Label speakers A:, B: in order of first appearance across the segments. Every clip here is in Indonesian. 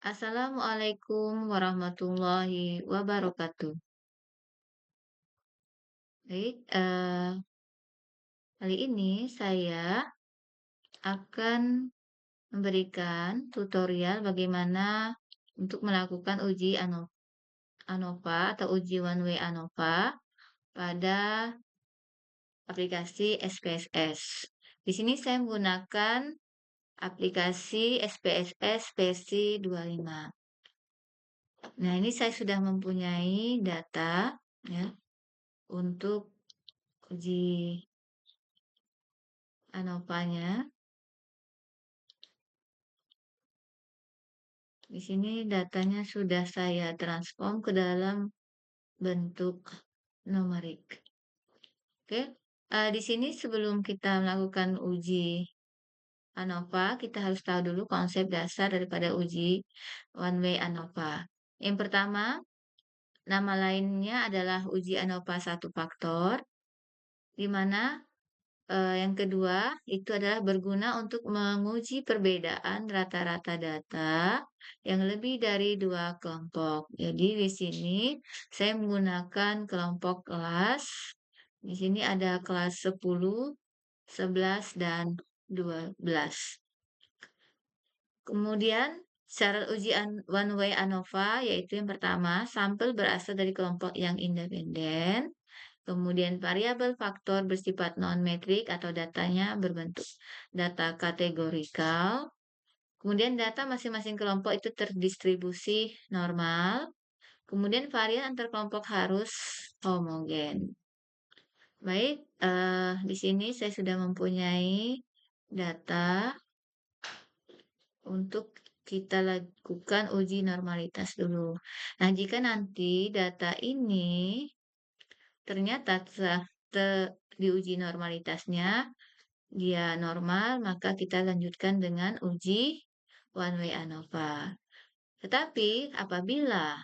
A: Assalamualaikum warahmatullahi wabarakatuh. Baik, kali ini saya akan memberikan tutorial bagaimana untuk melakukan uji ANOVA atau uji one way ANOVA pada aplikasi SPSS. Di sini saya menggunakan aplikasi SPSS versi 25. Nah, ini saya sudah mempunyai data ya untuk uji ANOVA-nya. Di sini datanya sudah saya transform ke dalam bentuk numerik. Oke, di sini sebelum kita melakukan uji ANOVA, kita harus tahu dulu konsep dasar daripada uji one way ANOVA. Yang pertama, nama lainnya adalah uji ANOVA satu faktor, di mana yang kedua, itu adalah berguna untuk menguji perbedaan rata-rata data yang lebih dari dua kelompok. Jadi di sini saya menggunakan kelompok kelas. Di sini ada kelas 10, 11, dan 12. Kemudian syarat ujian one way ANOVA yaitu yang pertama, sampel berasal dari kelompok yang independen. Kemudian variabel faktor bersifat non-metrik atau datanya berbentuk data kategorikal. Kemudian data masing-masing kelompok itu terdistribusi normal. Kemudian varian antar kelompok harus homogen. Baik, di sini saya sudah mempunyai data untuk kita lakukan uji normalitas dulu. Nah, jika nanti data ini ternyata setelah diuji normalitasnya, dia normal, maka kita lanjutkan dengan uji one way ANOVA. Tetapi apabila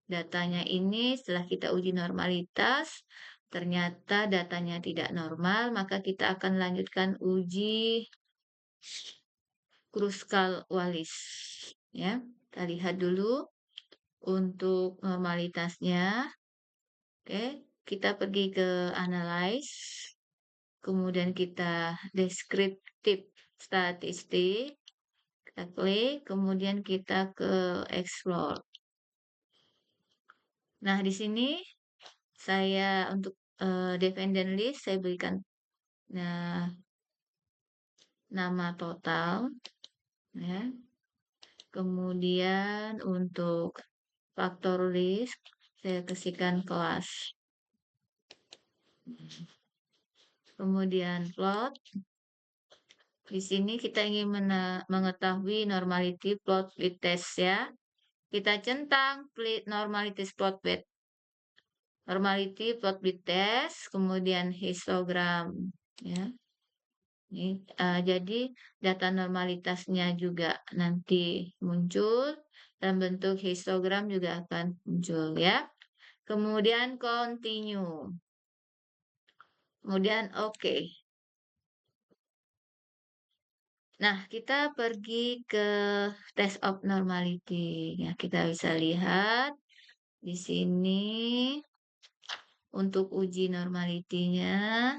A: datanya ini setelah kita uji normalitas, ternyata datanya tidak normal, maka kita akan lanjutkan uji Kruskal-Wallis. Ya, kita lihat dulu untuk normalitasnya. Oke, kita pergi ke analyze, kemudian kita deskriptif statistik, kita klik, kemudian kita ke explore. Nah, di sini saya untuk dependent list saya berikan nah, nama total, ya. Kemudian untuk faktor list saya kasihkan kelas. Kemudian plot. Di sini kita ingin mengetahui normality plot width test ya. Kita centang normality plot width. Normality plot width test, kemudian histogram ya. Ini, jadi data normalitasnya juga nanti muncul dan bentuk histogram juga akan muncul ya. Kemudian continue. Kemudian oke. Nah, kita pergi ke test of normality. Ya, kita bisa lihat di sini untuk uji normalitinya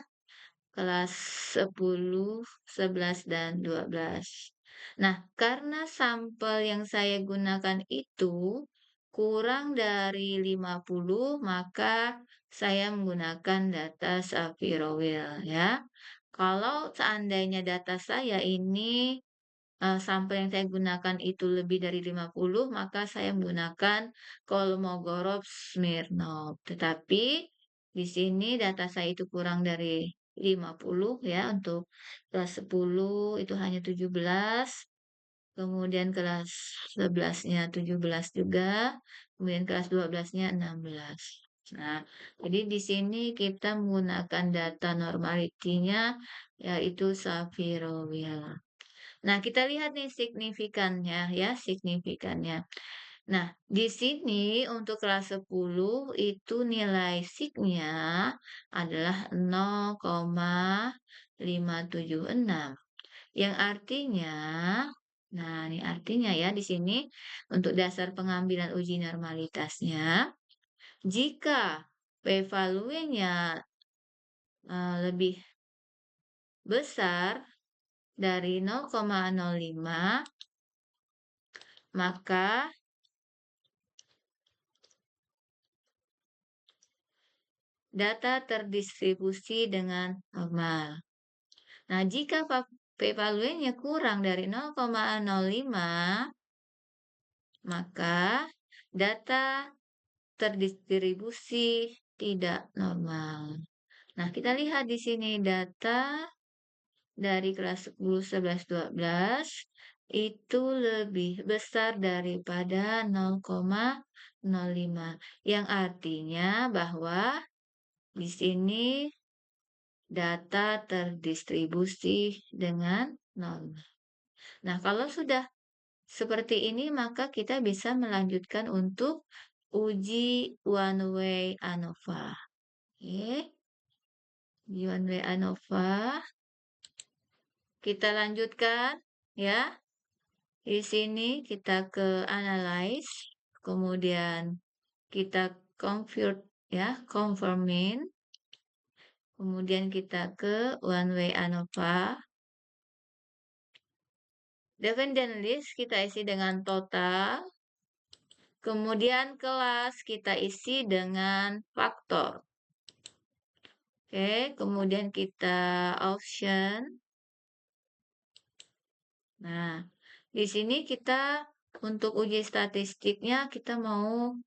A: kelas 10, 11, dan 12. Nah, karena sampel yang saya gunakan itu kurang dari 50, maka saya menggunakan data Saviro-Wheel ya. Kalau seandainya data saya ini sampel yang saya gunakan itu lebih dari 50, maka saya menggunakan Kolmogorov-Smirnov. Tetapi di sini data saya itu kurang dari 50 ya, untuk kelas 10 itu hanya 17, kemudian kelas 11-nya 17 juga, kemudian kelas 12-nya 16. Nah, jadi di sini kita menggunakan data normality-nya yaitu Saviro-Wheel. Nah, kita lihat nih signifikannya ya, signifikannya. Nah, di sini untuk kelas 10 itu nilai signya adalah 0,576. Yang artinya Nah, ini artinya ya di sini untuk dasar pengambilan uji normalitasnya, jika p-value-nya lebih besar dari 0,05, maka data terdistribusi dengan normal. Nah, jika p-value-nya kurang dari 0,05, maka data terdistribusi tidak normal. Nah, kita lihat di sini data dari kelas 10, 11, 12 itu lebih besar daripada 0,05, yang artinya bahwa di sini data terdistribusi dengan normal. Nah, kalau sudah seperti ini, maka kita bisa melanjutkan untuk uji one way ANOVA. Oke, uji one way ANOVA. Kita lanjutkan ya. Di sini kita ke analyze, kemudian kita convert ya, confirming, kemudian kita ke one way ANOVA. Dependent list kita isi dengan total, kemudian kelas kita isi dengan faktor. Oke, kemudian kita option. Nah, di sini kita untuk uji statistiknya kita mau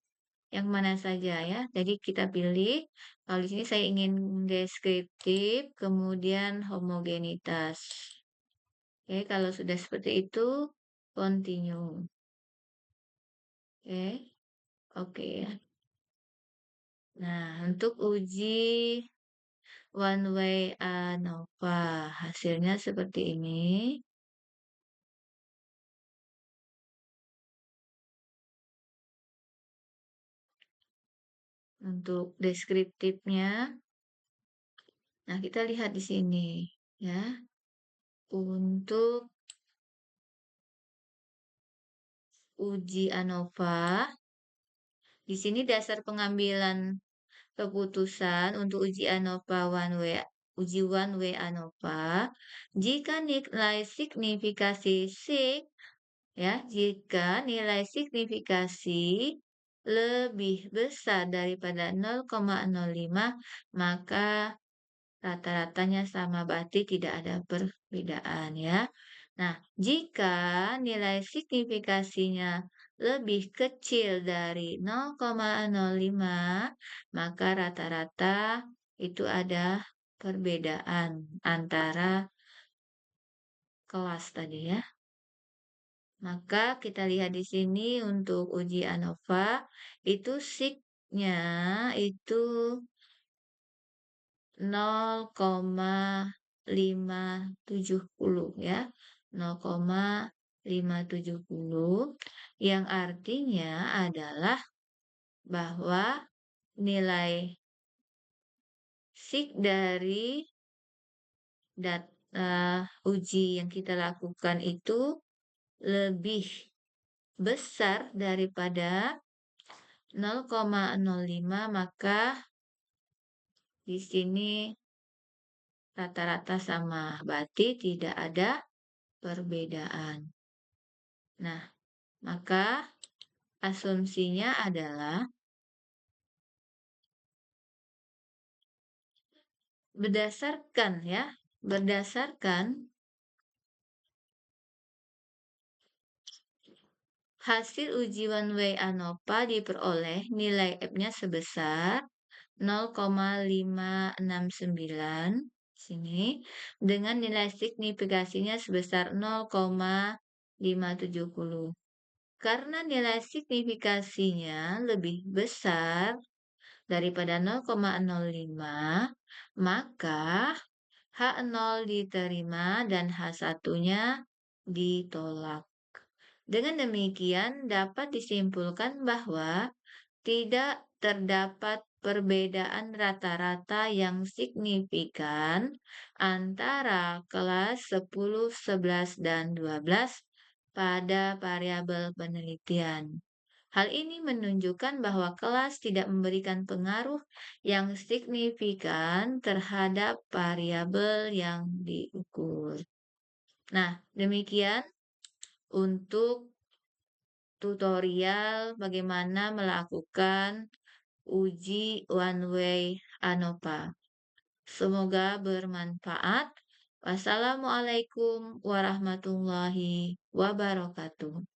A: yang mana saja ya. Jadi kita pilih, kalau di sini saya ingin deskriptif, kemudian homogenitas. Oke, kalau sudah seperti itu, continue. Oke, oke ya. Nah, untuk uji one way ANOVA, hasilnya seperti ini. Untuk deskriptifnya, nah kita lihat di sini ya. Untuk uji ANOVA, di sini dasar pengambilan keputusan untuk uji ANOVA uji one way ANOVA, jika nilai signifikasi ya, jika nilai signifikasi lebih besar daripada 0,05, maka rata-ratanya sama, berarti tidak ada perbedaan ya. Nah, jika nilai signifikasinya lebih kecil dari 0,05, maka rata-rata itu ada perbedaan antara kelas tadi ya. Maka kita lihat di sini untuk uji ANOVA itu signya itu 0,570 ya. 0,570 yang artinya adalah bahwa nilai sig dari uji yang kita lakukan itu lebih besar daripada 0,05, maka di sini rata-rata sama, berarti tidak ada perbedaan. Nah, maka asumsinya adalah berdasarkan hasil uji one way ANOVA diperoleh nilai F-nya sebesar 0,569 sini dengan nilai signifikasinya sebesar 0,570. Karena nilai signifikasinya lebih besar daripada 0,05, maka H0 diterima dan H1-nya ditolak. Dengan demikian dapat disimpulkan bahwa tidak terdapat perbedaan rata-rata yang signifikan antara kelas 10, 11, dan 12 pada variabel penelitian. Hal ini menunjukkan bahwa kelas tidak memberikan pengaruh yang signifikan terhadap variabel yang diukur. Nah, demikian untuk tutorial bagaimana melakukan uji one way ANOVA. Semoga bermanfaat. Wassalamualaikum warahmatullahi wabarakatuh.